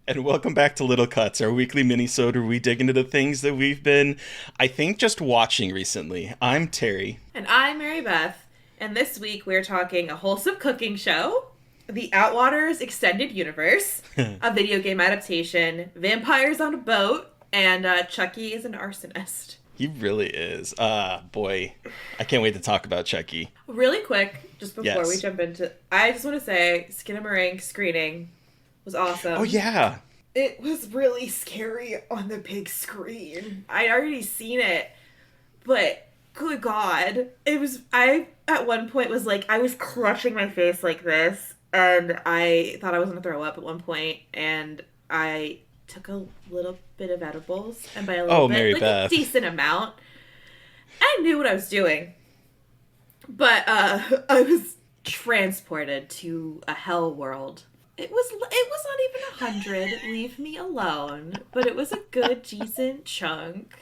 And welcome back to Little Cuts, our weekly mini-sode where we dig into the things that we've been, I think, just watching recently. I'm Terry. And I'm Mary Beth, and this week we're talking a wholesome cooking show, the OUTWATERS Extended Universe, a video game adaptation, vampires on a boat, and Chucky is an arsonist. He really is. Boy, I can't wait to talk about Chucky. Really quick, just before we Yes. jump into, I just want to say, Skinamarink screening was awesome. Oh, yeah. It was really scary on the big screen. I'd already seen it, but good God. I at one point was like, I was clutching my face like this, and I thought I was going to throw up at one point, and I took a little bit of edibles, and by a little Oh, bit, Mary like Beth. a decent amount. I knew what I was doing, but I was transported to a hell world. It was not even 100. Leave me alone. But it was a good, decent chunk,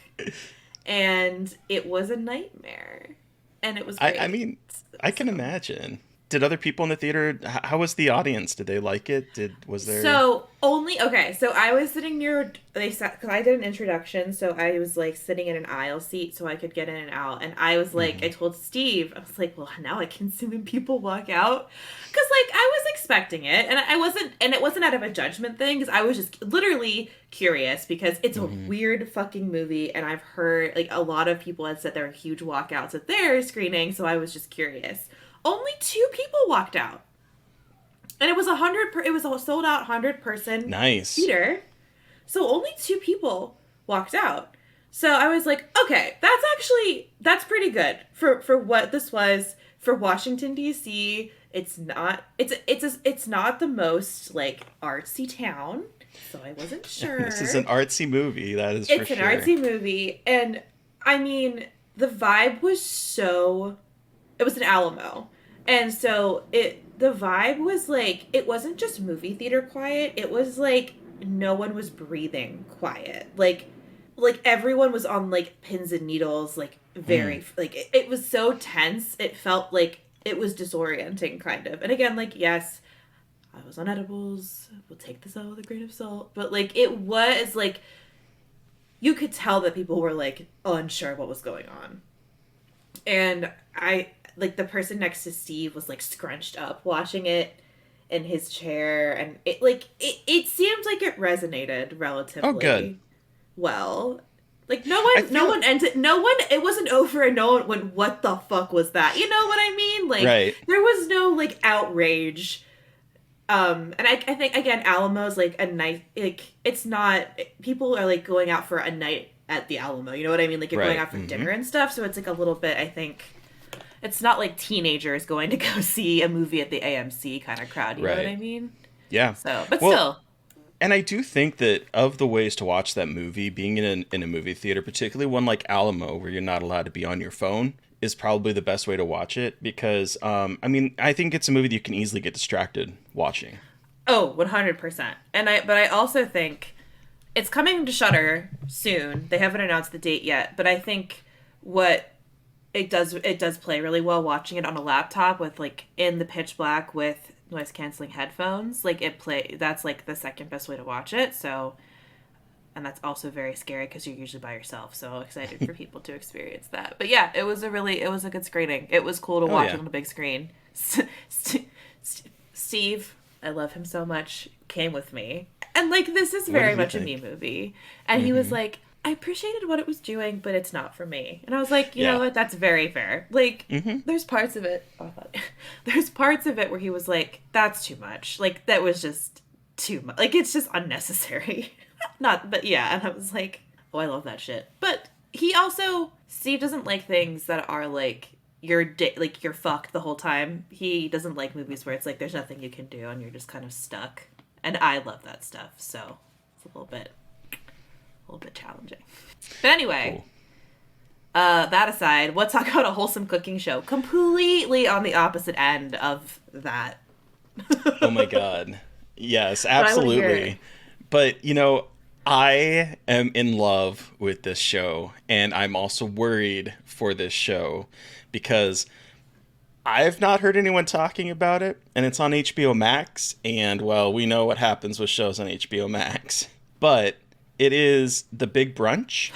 and it was a nightmare, and it was great. I memean, I can imagine. Did other people in the theater, how was the audience? Did they like it? Was there... So I was sitting near, because I did an introduction, so I was like sitting in an aisle seat so I could get in and out, and I was like, I told Steve, I was like, well, now I can see when people walk out, because like I was expecting it, and it wasn't out of a judgment thing, because I was just literally curious, because it's a weird fucking movie, and I've heard like a lot of people had said there were huge walkouts at their screening, so I was just curious. Only 2 people walked out. And it was it was a sold out 100-person Nice. theater. So only 2 people walked out. So I was like, okay, that's pretty good for what this was for Washington D.C. It's not the most like artsy town. So I wasn't sure. This is an artsy movie, that is for sure. It's an artsy movie, and I mean, the vibe was it was an Alamo. And so the vibe was like, it wasn't just movie theater quiet, it was like no one was breathing quiet. Like everyone was on like pins and needles, like very like it was so tense. It felt like it was disorienting kind of. And again, like, yes, I was on edibles. We'll take this out with a grain of salt. But like it was like you could tell that people were like unsure what was going on. And like the person next to Steve was like scrunched up watching it in his chair, and it seemed like it resonated relatively well. Like it wasn't over and no one went, what the fuck was that? You know what I mean? Like Right. there was no like outrage. And I think again, Alamo's like a night, like it's not, people are like going out for a night at the Alamo, you know what I mean? Like you're going out for dinner and stuff, so it's like a little bit, I think, it's not like teenagers going to go see a movie at the AMC kind of crowd, you know what I mean? Yeah. So, but still. And I do think that of the ways to watch that movie, being in a movie theater, particularly one like Alamo, where you're not allowed to be on your phone, is probably the best way to watch it, because, I mean, I think it's a movie that you can easily get distracted watching. Oh, 100%. But I also think it's coming to Shudder soon. They haven't announced the date yet, but I think what it does play really well watching it on a laptop with like in the pitch black with noise canceling headphones. Like that's like the second best way to watch it. So, and that's also very scary because you're usually by yourself. So excited for people to experience that. But yeah, it was a good screening. It was cool to watch it on the big screen. Steve, I love him so much, came with me. And like, this is very much a me movie. And he was like, I appreciated what it was doing, but it's not for me. And I was like, you know what? That's very fair. Like, there's parts of it. There's parts of it where he was like, that's too much. Like, that was just too much. Like, it's just unnecessary. But yeah. And I was like, oh, I love that shit. But Steve doesn't like things that are like, you're fucked the whole time. He doesn't like movies where it's like, there's nothing you can do and you're just kind of stuck. And I love that stuff. So it's a little bit challenging. But anyway, Cool. That aside, let's talk about a wholesome cooking show. Completely on the opposite end of that. Oh my God. Yes, absolutely. But, you know, I am in love with this show, and I'm also worried for this show because I've not heard anyone talking about it, and it's on HBO Max, and well, we know what happens with shows on HBO Max. But it is The Big Brunch.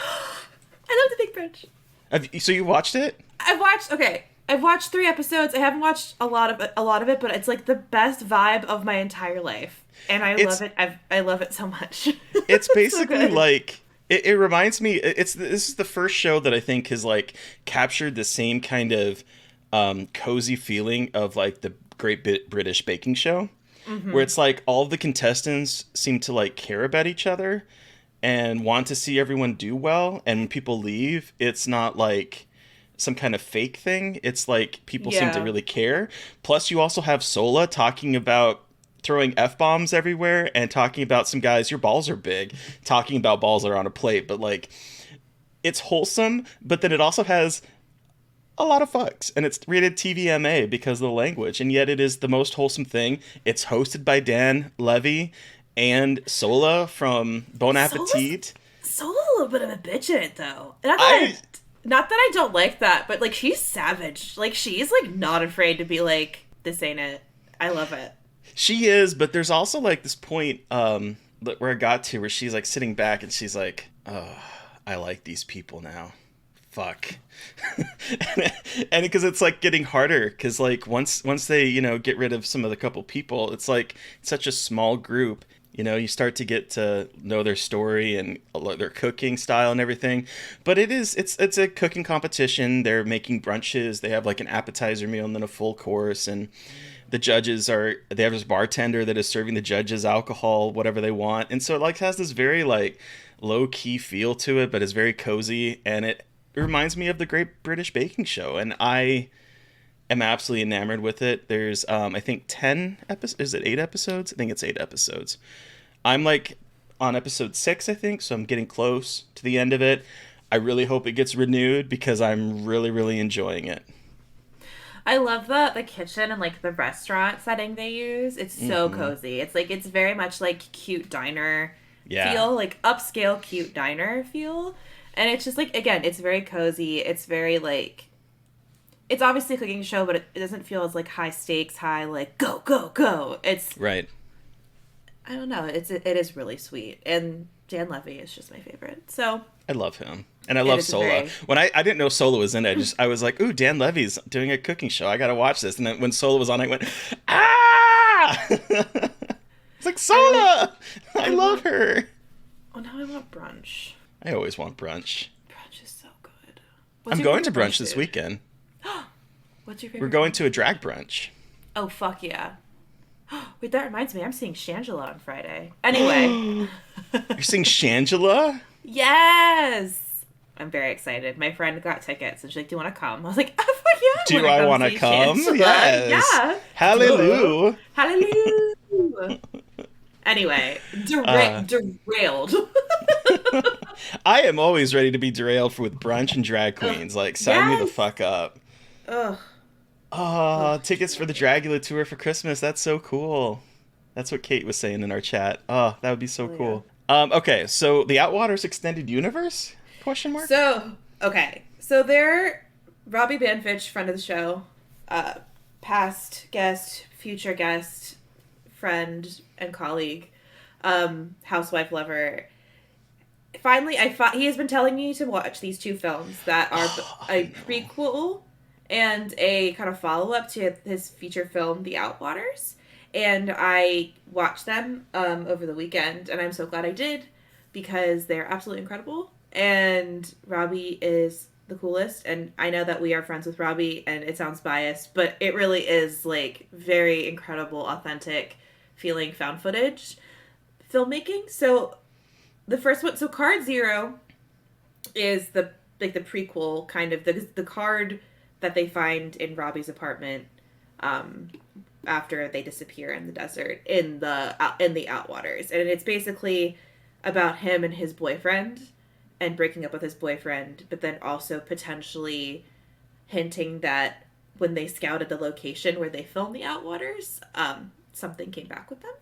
I love The Big Brunch. So you watched it? I've watched 3 episodes. I haven't watched a lot of it, but it's like the best vibe of my entire life, and I love it. I love it so much. It's It's so basically good. like it reminds me. This is the first show that I think has like captured the same kind of cozy feeling of like the British Baking Show, where Mm-hmm. it's like all the contestants seem to like care about each other and want to see everyone do well. And when people leave, it's not like some kind of fake thing. It's like people seem to Yeah. really care. Plus, you also have Sola talking about throwing F bombs everywhere and talking about some guys, your balls are big, talking about balls that are on a plate. But like, it's wholesome, but then it also has a lot of fucks, and it's rated TVMA because of the language, and yet it is the most wholesome thing. It's hosted by Dan Levy and Sola from Bon Sola's Appetit. Sola's a little bit of a bitch in it though. I Not that I don't like that, but like she's savage. Like she's like not afraid to be like, this ain't it. I love it. She is, but there's also like this point where I got to where she's like sitting back and she's like, "Oh, I like these people now. Fuck." And because it's like getting harder because like once they get rid of some of the couple people, it's like such a small group. You start to get to know their story and their cooking style and everything. But it's a cooking competition. They're making brunches. They have like an appetizer meal and then a full course, and they have this bartender that is serving the judges alcohol, whatever they want. And so it like has this very like low key feel to it, but it's very cozy, and it reminds me of the Great British Baking Show, and I am absolutely enamored with it. There's I think 10 episodes. Is it 8 episodes? I think it's 8 episodes. I'm like on episode 6, I think, so I'm getting close to the end of it. I really hope it gets renewed because I'm really, really enjoying it. I love the kitchen and like the restaurant setting they use. It's so Hmm. cozy. It's like it's very much like cute diner Yeah. feel, like upscale cute diner feel. And it's just like again, it's very cozy. It's very like it's obviously a cooking show, but it doesn't feel as like high stakes, high like go go go. It's Right. I don't know. It is really sweet, and Dan Levy is just my favorite. So I love him. And I it love is a Sola. very When I didn't know Sola was in it, I was like, ooh, Dan Levy's doing a cooking show. I gotta watch this. And then when Sola was on, I went, ah! It's like I Sola! I I love want her. oh now I want brunch. I always want brunch. Brunch is so good. What's I'm your going to favorite brunch brunch this food? weekend. What's your We're favorite going brunch to a food? drag brunch. Oh fuck yeah! Wait, that reminds me, I'm seeing Shangela on Friday. Anyway, You're seeing Shangela? yes, I'm very excited. My friend got tickets, and she's like, "Do you want to come?" I was like, "Oh fuck yeah, Do I I want want to to see come? Shangela." Yes. Yeah, duh. Hallelujah. Hallelujah. Anyway, Uh, derailed. I am always ready to be derailed with brunch and drag Ugh, queens. Like, sign me the yes. fuck up. Ugh. Ugh. Oh, tickets for the Dragula tour for Christmas. That's so cool. That's what Kate was saying in our chat. Oh, that would be so Oh yeah. cool. Okay, so the Outwaters extended universe? Question mark? So, okay. So they're Robbie Banfitch, friend of the show, uh, past guest, future guest, friend and colleague, housewife lover. Finally, he has been telling me to watch these 2 films that are I a know. prequel and a kind of follow up to his feature film, The Outwaters. And I watched them over the weekend, and I'm so glad I did because they're absolutely incredible. And Robbie is the coolest, and I know that we are friends with Robbie, and it sounds biased, but it really is like very incredible, authentic feeling found footage filmmaking. So the first one, so Card Zero is the like the prequel kind of the card that they find in Robbie's apartment um, after they disappear in the desert in the Outwaters, and it's basically about him and his boyfriend and breaking up with his boyfriend, but then also potentially hinting that when they scouted the location where they filmed the Outwaters, something came back with them.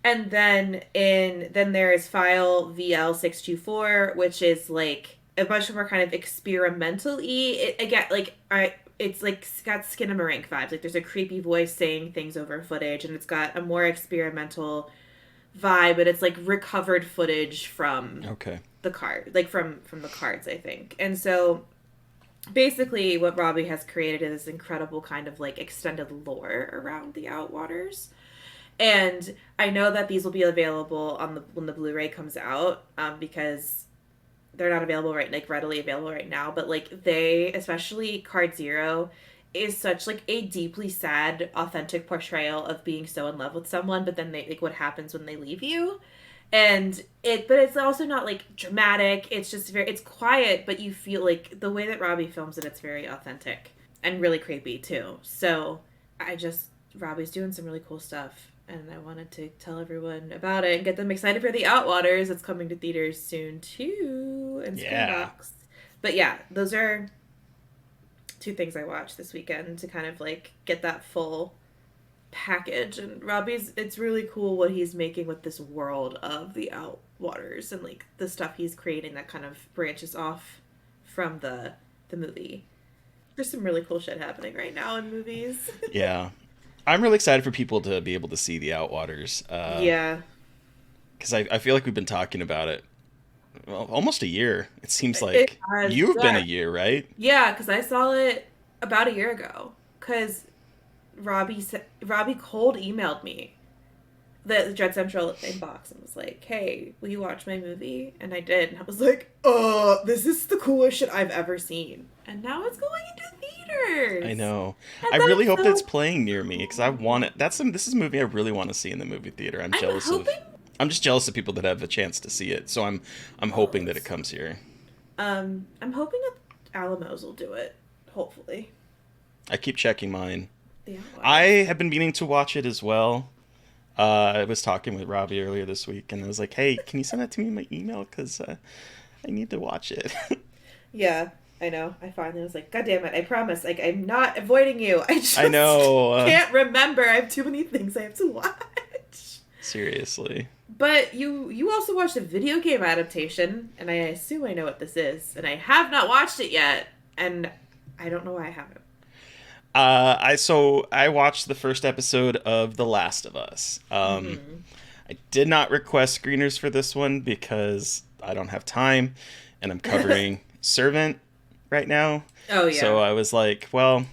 And then there is file VL624, which is like a bunch more kind of experimental-y. Again, like I it's like it's got Skinamarink vibes. Like there's a creepy voice saying things over footage, and it's got a more experimental vibe, but it's like recovered footage from Okay. the card, like from the cards, I think. And so basically what Robbie has created is this incredible kind of like extended lore around the Outwaters. And I know that these will be available on the when the Blu-ray comes out, because they're not available right like readily available right now. But like they, especially Card Zero, is such like a deeply sad, authentic portrayal of being so in love with someone, but then they like what happens when they leave you. And but it's also not like dramatic. It's just it's quiet, but you feel like the way that Robbie films it, it's very authentic and really creepy too. So Robbie's doing some really cool stuff, and I wanted to tell everyone about it and get them excited for the Outwaters. It's coming to theaters soon too, and Yeah. Screenbox. But yeah, those are two things I watched this weekend to kind of like get that full package. And Robbie's, it's really cool what he's making with this world of the Outwaters and like the stuff he's creating that kind of branches off from the movie. There's some really cool shit happening right now in movies. Yeah. I'm really excited for people to be able to see the Outwaters. Yeah. Because I feel like we've been talking about it, well, almost a year. It seems It like has, you've been yeah. a year, right? Yeah, because I saw it about a year ago. Because Robbie cold emailed me the Dread Central inbox and was like, "Hey, will you watch my movie?" And I did, and I was like, this is the coolest shit I've ever seen." And now it's going into theaters. I know. And I really that's hope that it's so playing near me because I want it. This is a movie I really want to see in the movie theater. I'm hoping. I'm just jealous of people that have a chance to see it. So I'm hoping that it comes here. I'm hoping that Alamos will do it. Hopefully. I keep checking mine. Yeah. I have been meaning to watch it as well. I was talking with Robbie earlier this week, and I was like, "Hey, can you send that to me in my email? Because I need to watch it." Yeah, I know. I finally was like, "God damn it! I promise. Like, I'm not avoiding you. I just I know. can't remember. I have too many things I have to watch." Seriously. But you also watched a video game adaptation, and I assume I know what this is, and I have not watched it yet, and I don't know why I haven't. I watched the first episode of The Last of Us. I did not request screeners for this one because I don't have time, and I'm covering Servant right now. Oh yeah. So I was like, well,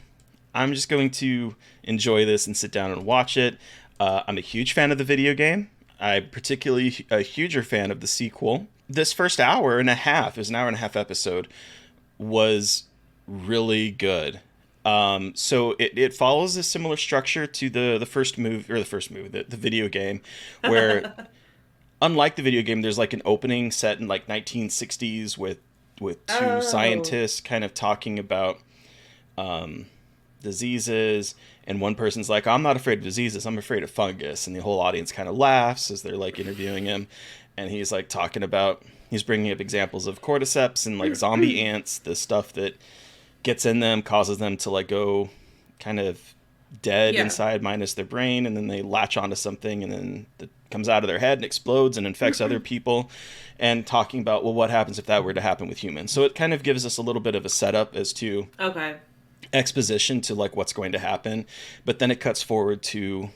I'm just going to enjoy this and sit down and watch it. I'm a huge fan of the video game. I'm particularly a huger fan of the sequel. This first hour and a half, it was an hour and a half episode, was really good. So it follows a similar structure to the first movie, the video game, where unlike the video game, there's like an opening set in like 1960s with two scientists kind of talking about diseases, and one person's like, "I'm not afraid of diseases, I'm afraid of fungus," and the whole audience kind of laughs as they're like interviewing him, and he's like he's bringing up examples of cordyceps and like zombie ants, the stuff that gets in them, causes them to like go kind of dead inside minus their brain, and then they latch onto something, and then it comes out of their head and explodes and infects other people, and talking about, well, what happens if that were to happen with humans. So it kind of gives us a little bit of a setup as to exposition to like what's going to happen, but then it cuts forward to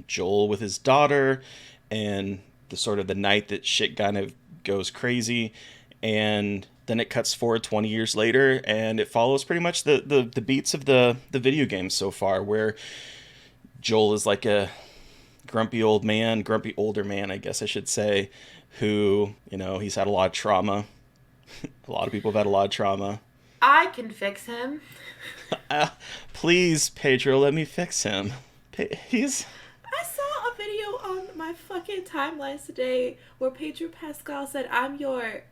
Joel with his daughter and the sort of the night that shit kind of goes crazy, and then it cuts forward 20 years later, and it follows pretty much the beats of the video game so far, where Joel is like a grumpy older man, I guess I should say, who, he's had a lot of trauma. A lot of people have had a lot of trauma. I can fix him. Please, Pedro, let me fix him. I saw a video on my fucking timeline today where Pedro Pascal said, I'm your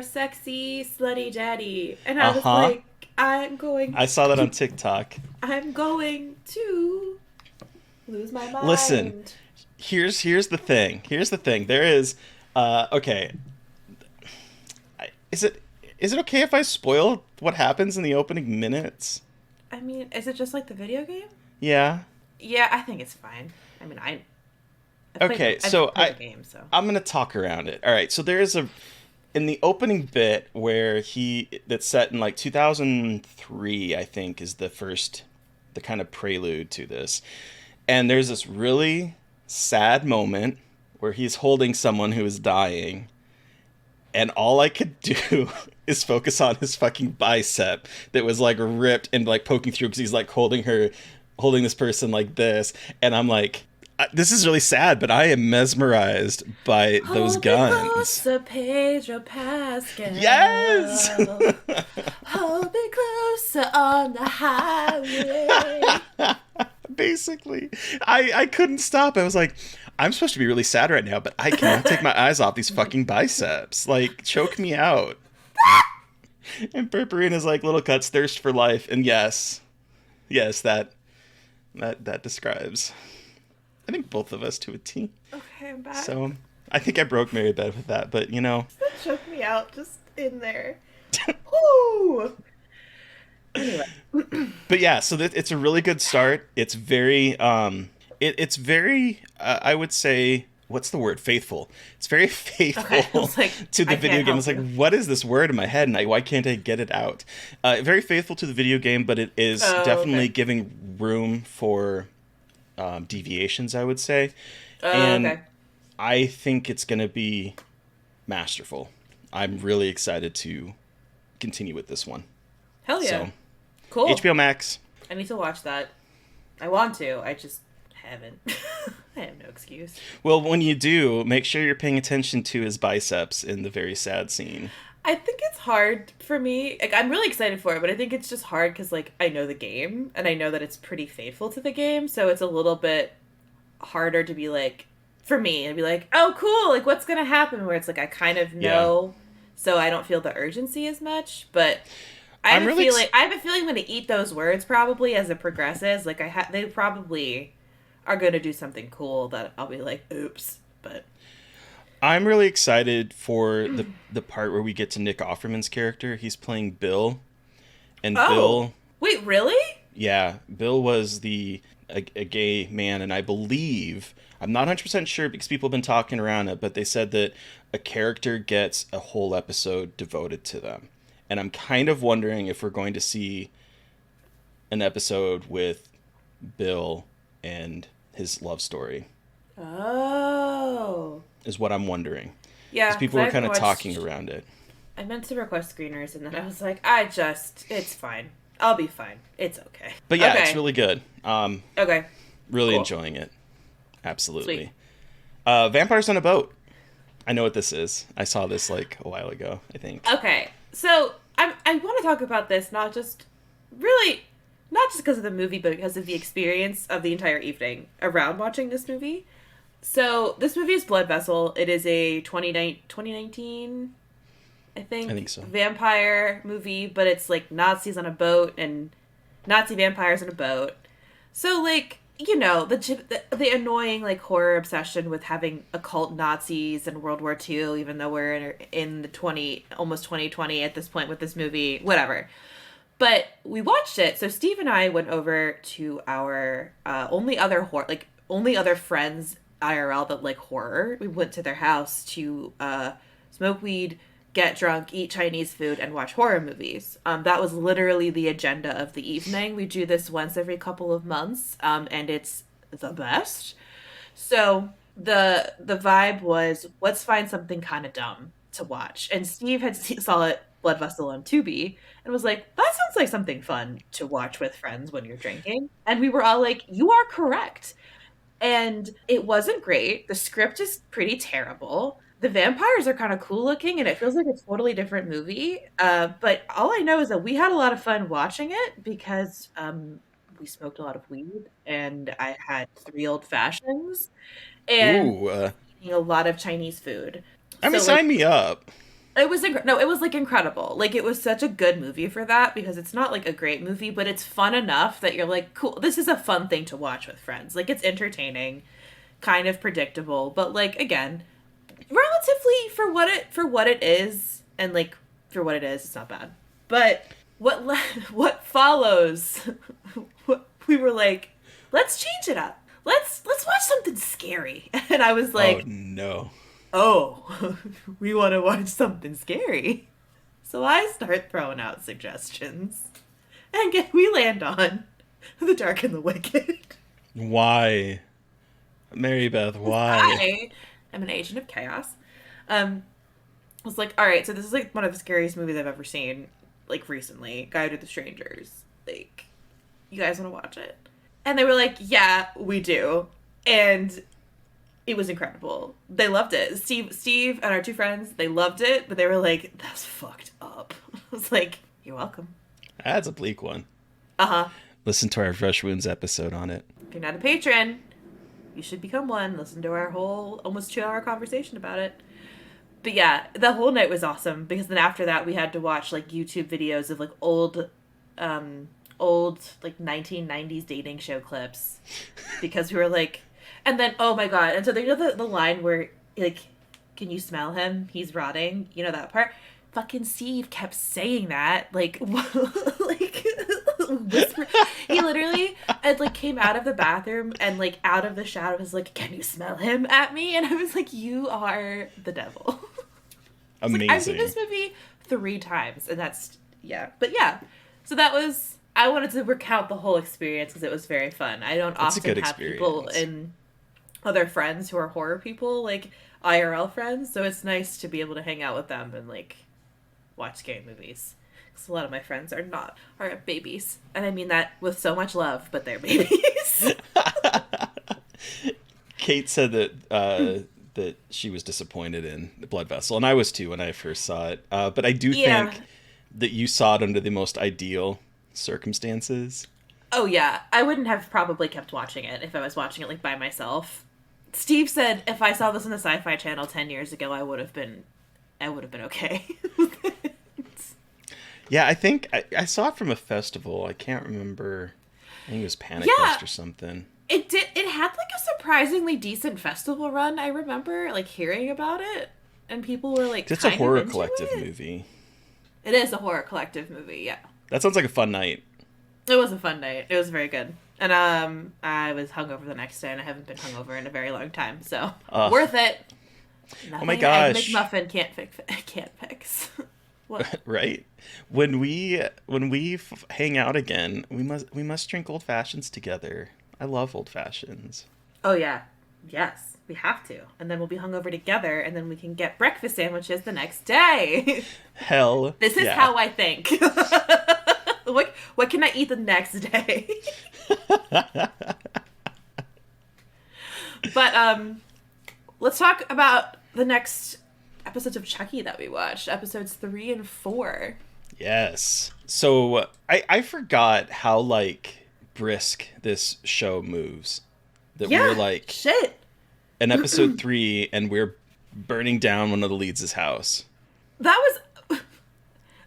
sexy, slutty daddy. And I was like, I saw that on TikTok. I'm going to lose my mind. Listen, here's the thing. There is, okay. Is it okay if I spoil what happens in the opening minutes? I mean, is it just like the video game? Yeah. Yeah, I think it's fine. I mean, I'm going to talk around it. All right, so there is in the opening bit where that's set in like 2003, I think, is the kind of prelude to this. And there's this really sad moment where he's holding someone who is dying, and all I could do is focus on his fucking bicep that was like ripped and like poking through because he's like holding this person like this, and I'm like, this is really sad, but I am mesmerized by those Hold me guns. closer, Pedro Pascal. Yes. Hold me closer on the highway. Basically, I couldn't stop. I was like, I'm supposed to be really sad right now, but I cannot take my eyes off these fucking biceps. Like, choke me out. And Purpurina's like, little cuts, thirst for life, and yes, that describes, I think, both of us to a T. Okay, I'm back. So I think I broke Mary Beth with that, but you know. That choked me out just in there. Woo! Anyway. But yeah, so it's a really good start. It's very, it's very, I would say, what's the word? Faithful. It's very faithful to the video game. It's like, what is this word in my head, and why can't I get it out? Very faithful to the video game, but it is definitely giving room for deviations, I would say. And I think it's going to be masterful. I'm really excited to continue with this one. Hell yeah. So, cool. HBO Max. I need to watch that. I want to. I just haven't. I have no excuse. Well, when you do, make sure you're paying attention to his biceps in the very sad scene. I think it's hard for me. Like, I'm really excited for it, but I think it's just hard because, like, I know the game, and I know that it's pretty faithful to the game, so it's a little bit harder to be like, for me, and be like, oh, cool, like, what's gonna happen? Where it's like, I kind of know, so I don't feel the urgency as much, but I have a feeling I'm gonna eat those words probably as it progresses. Like, they probably are gonna do something cool that I'll be like, oops, but... I'm really excited for the part where we get to Nick Offerman's character. He's playing Bill. And Bill... Wait, really? Yeah. Bill was a gay man, and I believe... I'm not 100% sure because people have been talking around it, but they said that a character gets a whole episode devoted to them. And I'm kind of wondering if we're going to see an episode with Bill and his love story. Oh... is what I'm wondering. Yeah. Because people were kind of talking around it. I meant to request screeners, and then I was like, it's fine. I'll be fine. It's okay. But yeah, it's really good. Okay. Really enjoying it. Absolutely. Vampires on a Boat. I know what this is. I saw this like a while ago, I think. Okay. So I want to talk about this not just because of the movie, but because of the experience of the entire evening around watching this movie. So this movie is Blood Vessel. It is a 2019, I think so. Vampire movie, but it's like Nazis on a boat and Nazi vampires on a boat. So like, you know, the annoying like horror obsession with having occult Nazis in World War II, even though we're in the almost 2020 at this point with this movie, whatever. But we watched it. So Steve and I went over to our only other friends IRL that like horror. We went to their house to smoke weed, get drunk, eat Chinese food, and watch horror movies. That was literally the agenda of the evening. We do this once every couple of months, and it's the best. So the vibe was, let's find something kind of dumb to watch. And Steve saw it, Blood Vessel on Tubi, and was like, that sounds like something fun to watch with friends when you're drinking. And we were all like, you are correct. And it wasn't great. The script is pretty terrible. The vampires are kind of cool looking, and it feels like a totally different movie. But all I know is that we had a lot of fun watching it because we smoked a lot of weed, and I had 3 old fashions, and eating a lot of Chinese food. Sign me up. It was it was like incredible. Like, it was such a good movie for that, because it's not like a great movie, but it's fun enough that you're like, cool, this is a fun thing to watch with friends. Like, it's entertaining, kind of predictable, but like, again, relatively for what it is, and like for what it is, it's not bad. But what follows, we were like, let's change it up. Let's watch something scary. And I was like, oh no. oh, we want to watch something scary. So I start throwing out suggestions. And we land on The Dark and the Wicked. Why? Mary Beth, why? I am an agent of chaos. I was like, all right, so this is like one of the scariest movies I've ever seen, like recently. Guide to the Strangers. Like, you guys want to watch it? And they were like, yeah, we do. And it was incredible. They loved it. Steve and our two friends, they loved it, but they were like, that's fucked up. I was like, you're welcome. That's a bleak one. Uh-huh. Listen to our Fresh Wounds episode on it. If you're not a patron, you should become one. Listen to our whole almost 2-hour conversation about it. But yeah, the whole night was awesome because then after that we had to watch like YouTube videos of like old like 1990s dating show clips because we were like, and then oh my god, and so you know the line where like, can you smell him? He's rotting. You know that part? Fucking Steve kept saying that like like whisper. He literally like came out of the bathroom and like out of the shower was like, can you smell him at me? And I was like, you are the devil. Amazing. Like, I've seen this movie 3 times and that's yeah, but yeah, so that was, I wanted to recount the whole experience because it was very fun. I don't That's often have people and other friends who are horror people, like IRL friends, so it's nice to be able to hang out with them and like watch scary movies. Because a lot of my friends are babies, and I mean that with so much love, but they're babies. Kate said that that she was disappointed in The Blood Vessel, and I was too when I first saw it. But I do think that you saw it under the most ideal circumstances. Oh yeah, I wouldn't have probably kept watching it if I was watching it like by myself. Steve said if I saw this on the Sci-Fi Channel 10 years ago, I would have been okay. Yeah, I think I saw it from a festival. I can't remember. I think it was Panic Fest or something. It had like a surprisingly decent festival run. I remember like hearing about it, and people were like, it's a horror collective movie. It is a horror collective movie. Yeah. That sounds like a fun night. It was a fun night. It was very good. And I was hungover the next day, and I haven't been hungover in a very long time, so worth it. Nothing oh my gosh! McMuffin can't fix. What? Right? When we hang out again, we must drink old fashions together. I love old fashions. Oh yeah, yes, we have to, and then we'll be hungover together, and then we can get breakfast sandwiches the next day. Hell, this is how I think. What can I eat the next day? But let's talk about the next episodes of Chucky that we watched, episodes 3 and 4. Yes. So I forgot how like brisk this show moves. That we're like shit. In episode 3 and we're burning down one of the leads' house. That was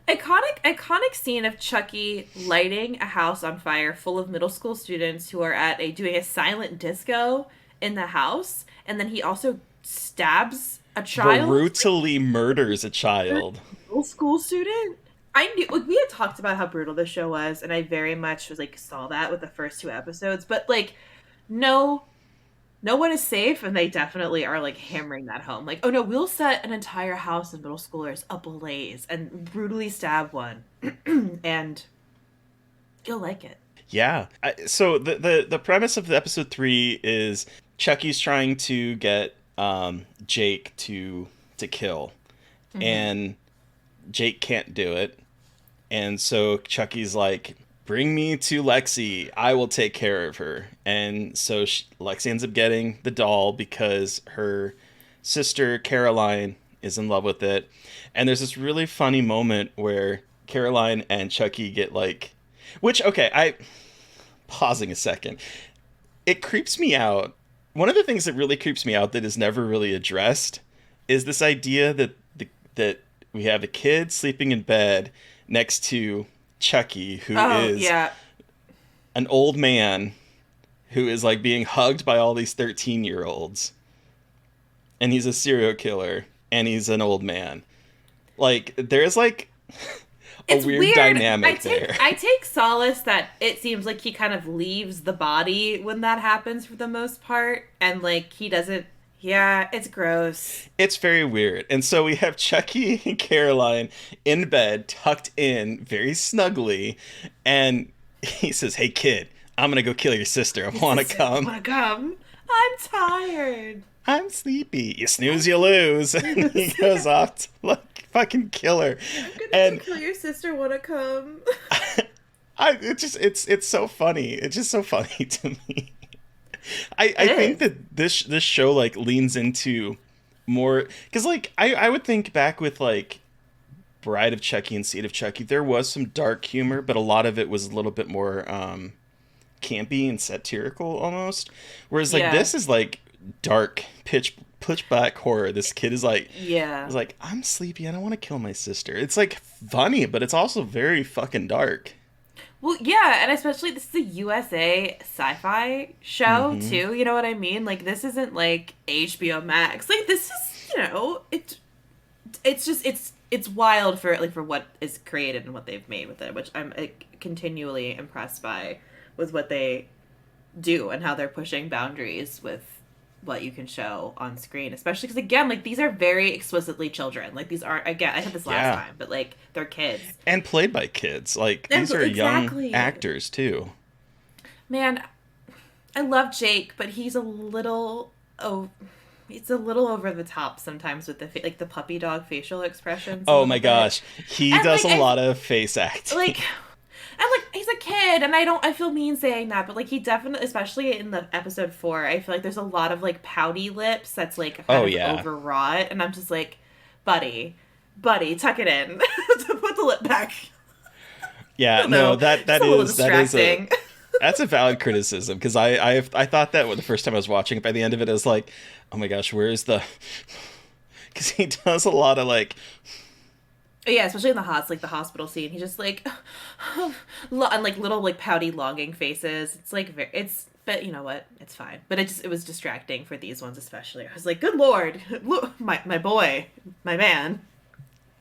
iconic scene of Chucky lighting a house on fire full of middle school students who are doing a silent disco in the house, and then he also stabs a child. Brutally murders a child. Middle school student. I knew, like, we had talked about how brutal this show was, and I very much was like saw that with the first 2 episodes, but like no one is safe, and they definitely are like hammering that home. Like, oh no, we'll set an entire house of middle schoolers ablaze and brutally stab one, and you'll like it. Yeah. So the premise of the episode 3 is Chucky's trying to get Jake to kill, and Jake can't do it, and so Chucky's like, bring me to Lexi. I will take care of her. And so Lexi ends up getting the doll because her sister, Caroline, is in love with it. And there's this really funny moment where Caroline and Chucky get like... Which, okay, pausing a second. It creeps me out. One of the things that really creeps me out that is never really addressed is this idea that that we have a kid sleeping in bed next to Chucky, who is an old man who is like being hugged by all these 13-year-olds, and he's a serial killer, and he's an old man. Like, there's like a weird dynamic there. I take solace that it seems like he kind of leaves the body when that happens for the most part, and like he doesn't Yeah, it's gross. It's very weird. And so we have Chucky and Caroline in bed, tucked in very snugly, and he says, "Hey kid, I'm gonna go kill your sister. I Your wanna sister, come. wanna come? I'm tired. I'm sleepy. You I'm snooze, you lose." And he confused. goes off to like fucking kill her. I'm gonna go And kill your sister. Wanna come? it's so funny. It's just so funny to me. I It think is. that this show like leans into more because like I would think back with like Bride of Chucky and Seed of Chucky, there was some dark humor, but a lot of it was a little bit more campy and satirical almost. Whereas like Yeah. this is like dark, pitch black horror. This kid Yeah. is like, I'm sleepy, I don't want to kill my sister. It's like funny, but it's also very fucking dark. Well, yeah, and especially this is a USA sci-fi show Mm-hmm. too. You know what I mean? Like this isn't like HBO Max. Like this is, it's just it's wild for like for what is created and what they've made with it, which I'm like, continually impressed by with what they do and how they're pushing boundaries with what you can show on screen, especially because again, like these are very explicitly children. Like these aren't, again, I said this last Yeah. time, but like they're kids. And played by kids. Like And these are young exactly, actors too. man, I love Jake, but he's a little it's a little over the top sometimes with the like the puppy dog facial expressions a Oh little my bit. gosh. He And does like a I lot of face acting. like and like he's a kid and I feel mean saying that, but like he definitely, especially in the episode 4, I feel like there's a lot of like pouty lips that's like kind Oh of yeah. overwrought, and I'm just like, buddy, tuck it in. To put the lip back. I Yeah, don't no, know. Just a little that is a distracting. that's a valid criticism because I thought that the first time I was watching it. By the end of it, I was like, oh my gosh, where is the? Because he does a lot of like, Yeah, especially in the hospital scene, he's just like, and like little like pouty longing faces. It's like but you know what? It's fine. But it was distracting for these ones especially. I was like, good lord, look, my boy, my man,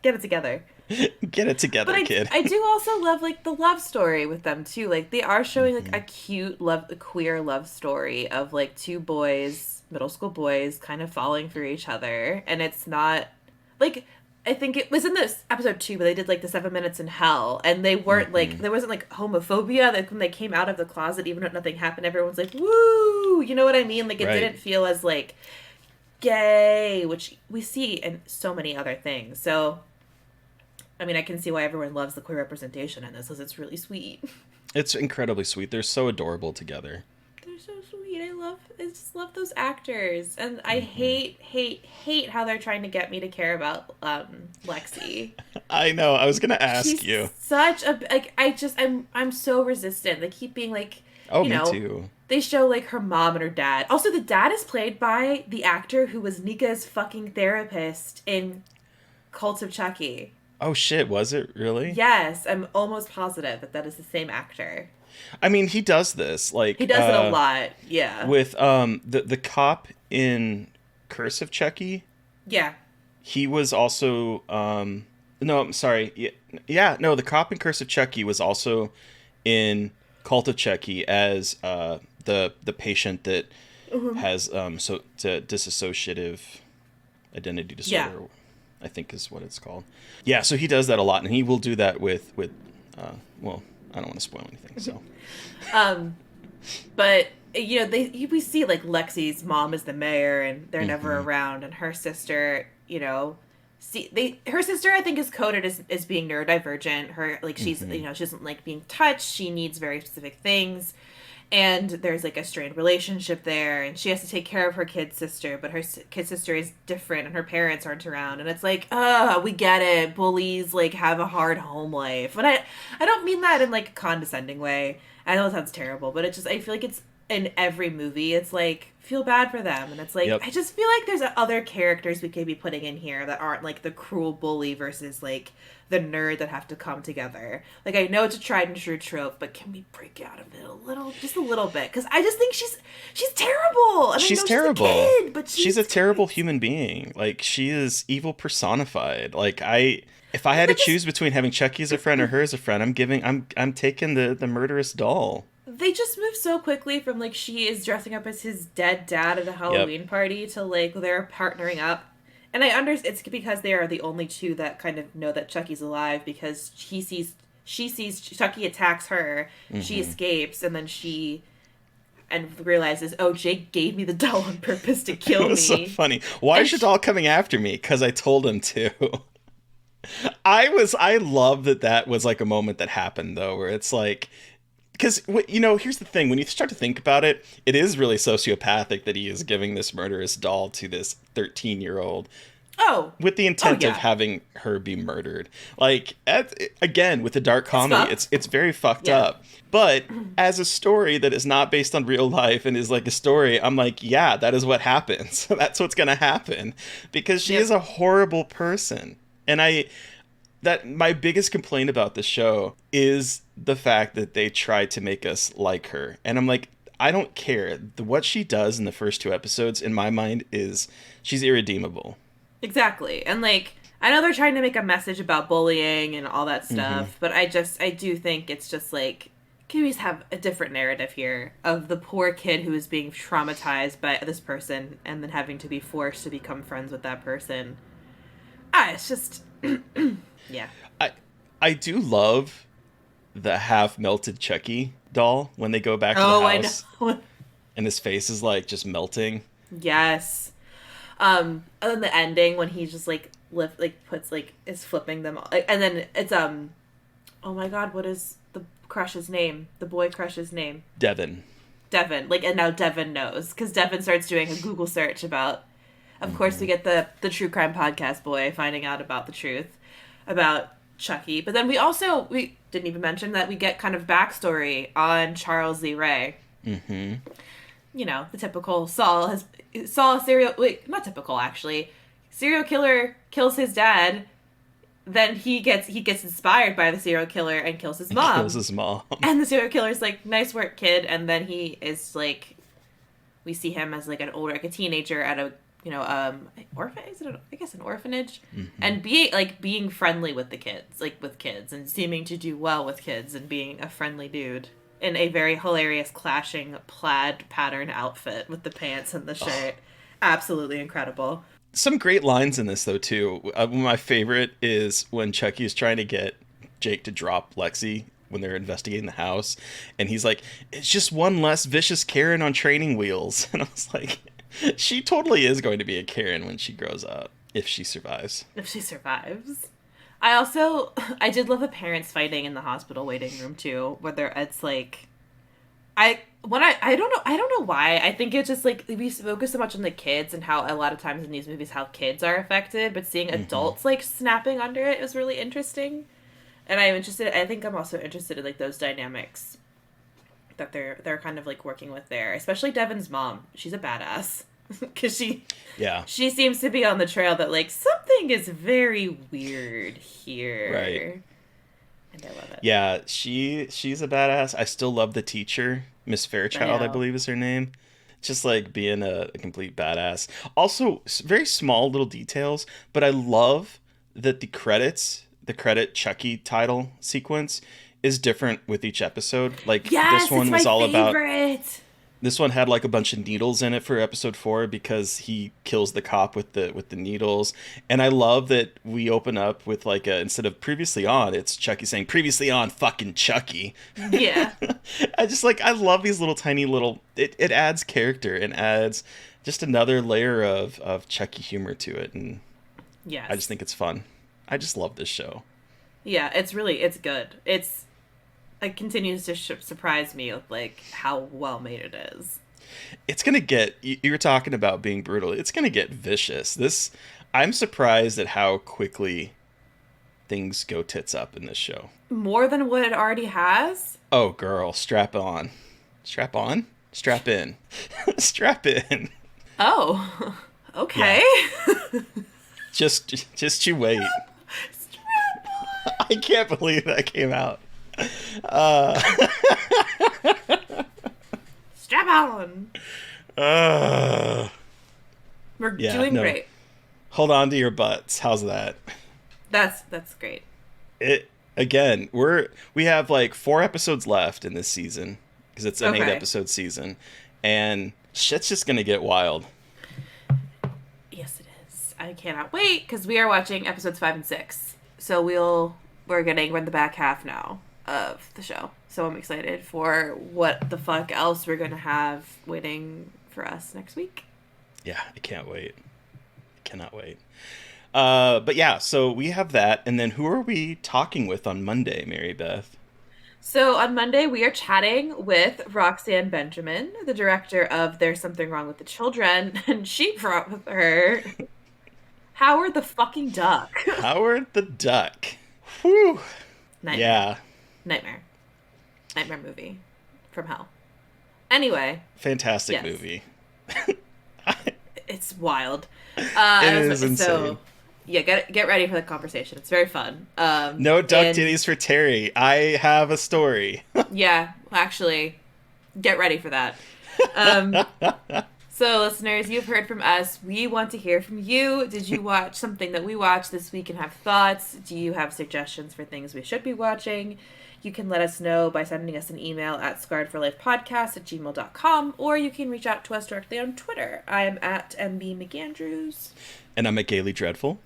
get it together. get it But together, kid. I do also love like the love story with them too. Like they are showing like a cute queer love story of like two boys, middle school boys, kind of falling for each other, and it's not like, I think it was in this episode 2, but they did like the 7 minutes in hell, and they weren't like, there wasn't like homophobia. Like when they came out of the closet, even if nothing happened, everyone's like, woo, you know what I mean? Like it Right. didn't feel as like gay, which we see in so many other things. So I mean, I can see why everyone loves the queer representation in this, because it's really sweet. It's incredibly sweet. They're so adorable together. They're so sweet. I just love those actors, and I hate how they're trying to get me to care about Lexi. I know. I was gonna ask She's you. such a like. I'm so resistant. They keep being like, Oh, you me know, too. they show like her mom and her dad. Also, the dad is played by the actor who was Nika's fucking therapist in Cult of Chucky. Oh shit, was it really? Yes, I'm almost positive that is the same actor. I mean, he does this He like does it a lot. Yeah. with the cop in Curse of Chucky. Yeah. He was also no, I'm sorry. No, the cop in Curse of Chucky was also in Cult of Chucky as the patient that has dissociative identity Yeah. disorder, I think is what it's called. Yeah, so he does that a lot, and he will do that with well, I don't want to spoil anything, so. But you know, we see like Lexi's mom is the mayor, and they're never around, and her sister, you know, her sister I think is coded as being neurodivergent. Her like she's you know, she doesn't like being touched. She needs very specific things. And there's like a strained relationship there, and she has to take care of her kid sister, but her kid sister is different, and her parents aren't around, and it's like, we get it. Bullies like have a hard home life, but I don't mean that in like a condescending way. I know it sounds terrible, but I feel like it's in every movie. It's like feel bad for them, and it's like Yep. I just feel like there's other characters we could be putting in here that aren't like the cruel bully versus like the nerd that have to come together. Like I know it's a tried and true trope, but can we break out of it just a little bit? Because I just think she's terrible. And She's I know terrible. She's a kid, but She's a terrible human being. Like she is evil personified. Like if I had to choose between having Chucky as a friend or her as a friend, I'm taking the murderous doll. they just move so quickly from like she is dressing up as his dead dad at a Yep. Halloween party to like they're partnering up. And I understand it's because they are the only two that kind of know that Chucky's alive because she sees Chucky attacks her, she Mm-hmm. escapes, and then she and realizes, oh, Jake gave me the doll on purpose to kill It was so me. funny. Why is And your doll coming after me? Because I told him to. I love that that was like a moment that happened though, where it's like, because here's the thing: when you start to think about it, it is really sociopathic that he is giving this murderous doll to this 13-year-old oh, with the oh intent of yeah, having her be murdered. Like, again, with the dark it's comedy, fucked. it's very fucked Yeah, up. But as a story that is not based on real life and is like a story, I'm like, yeah, that is what happens. That's what's gonna happen because she is yep. a horrible person, and that my biggest complaint about the show is the fact that they tried to make us like her, and I'm like, I don't care. What she does in the first two episodes, in my mind, is she's irredeemable. Exactly. And like I know they're trying to make a message about bullying and all that Hmm. stuff, but I do think it's just like can we just have a different narrative here of the poor kid who is being traumatized by this person and then having to be forced to become friends with that person. Ah, it's just yeah. I I do love the half melted Chucky doll when they go back to the Oh, I house know. and his face is like just melting. Yes. And then the ending when he just like lift like puts like is flipping them all, and then it's oh my god, what is the crush's name? The boy crush's name? Devin. Devin. Like, and now Devin knows because Devin starts doing a Google search about. Of course, we Hmm. get the true crime podcast boy finding out about the truth about Chucky, but then we didn't even mention that we get kind of backstory on Charles Lee Ray. Hmm. You know, the typical Saul serial wait, not typical actually. Serial killer kills his dad, then he gets inspired by the serial killer and kills his Kills mom. his mom. And the serial killer's like, "Nice work, kid." And then he is like we see him as like an older like a teenager at a orphan is it I guess an orphanage Hmm. and being friendly with the kids like with kids and seeming to do well with kids and being a friendly dude in a very hilarious clashing plaid pattern outfit with the pants and the shirt. Absolutely incredible. Some great lines in this though too. One of my favorite is when Chucky is trying to get Jake to drop Lexi when they're investigating the house, and he's like, "It's just one less vicious Karen on training wheels." And I was like, she totally is going to be a Karen when she grows up if she survives. If she survives. I also I did love the parents fighting in the hospital waiting room too, whether it's like I don't know why. I think it's just like we focus so much on the kids and how a lot of times in these movies how kids are affected, but seeing Hmm. adults like snapping under it was really interesting. And I'm interested I think I'm also interested in like those dynamics that they're kind of like working with there, especially Devin's mom. She's a badass cuz Yeah. she seems to be on the trail that like something is very weird Right. here. And I love it. Yeah, she's a badass. I still love the teacher, Miss I Fairchild, I know. believe is her name. Just like being a complete badass. Also, very small little details, but I love that the credit Chucky title sequence is different with each episode. Like this Yes, it's one my was all about favorite. this one had like a bunch of needles in it for episode 4 because he kills the cop with the needles. And I love that we open up with like a instead of previously on, it's Chucky saying previously on fucking Chucky. Yeah. I just like I love these little tiny little it adds character and adds just another layer of Chucky humor to it, and I just Yes. think it's fun. I just love this show. Yeah, it's good. It continues to surprise me with like how well made it is. It's gonna get you were talking about being brutal. It's gonna get vicious. This I'm surprised at how quickly things go tits up in this show. More than what it already has. Oh girl, strap on. Strap on? Strap in. Strap in. Oh. Yeah. Okay. Just you wait. Strap I can't believe that came out. Uh, Strap on. uh, We're yeah, doing no. great. Hold on to your butts. How's that? That's great. It again, we have like 4 episodes left in this season because it's an Okay. 8-episode season, and shit's just gonna get wild. Yes, it is. I cannot wait because we are watching episodes 5 and 6. So we're the back half now of the show. So I'm excited for what the fuck else we're gonna have waiting for us next week. Yeah, I can't wait. Cannot wait. But yeah, so we have that, and then who are we talking with on Monday, Mary Beth? So on Monday, we are chatting with Roxanne Benjamin, the director of There's Something Wrong with the Children, and she brought with her Howard the fucking Duck. Howard the Duck. Whew. Nightmare. Yeah. Nightmare. Nightmare movie from hell. Anyway. Fantastic yes. movie. It's wild. It is insane. So, yeah, get ready for the conversation. It's very fun. No duck titties for Terry. I have a story. Yeah, actually, get ready for that. So, listeners, you've heard from us. We want to hear from you. Did you watch something that we watched this week and have thoughts? Do you have suggestions for things we should be watching? You can let us know by sending us an email at scarredforlifepodcast@gmail.com, or you can reach out to us directly on Twitter. I am at MB McAndrews. And I'm at Gaily Dreadful.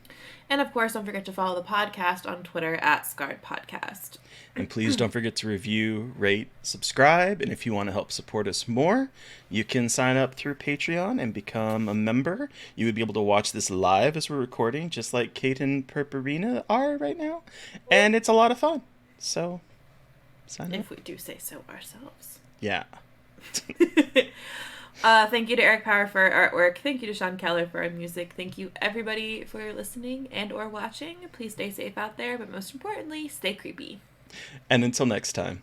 And of course, don't forget to follow the podcast on Twitter at Scarred Podcast. And please don't forget to review, rate, subscribe. And if you want to help support us more, you can sign up through Patreon and become a member. You would be able to watch this live as we're recording, just like Kate and Purpurina are right now. And it's a lot of fun. So, sign up. If we do say so ourselves. Yeah. Thank you to Eric Power for our artwork. Thank you to Sean Keller for our music. Thank you, everybody, for listening and or watching. Please stay safe out there, but most importantly, stay creepy. And until next time.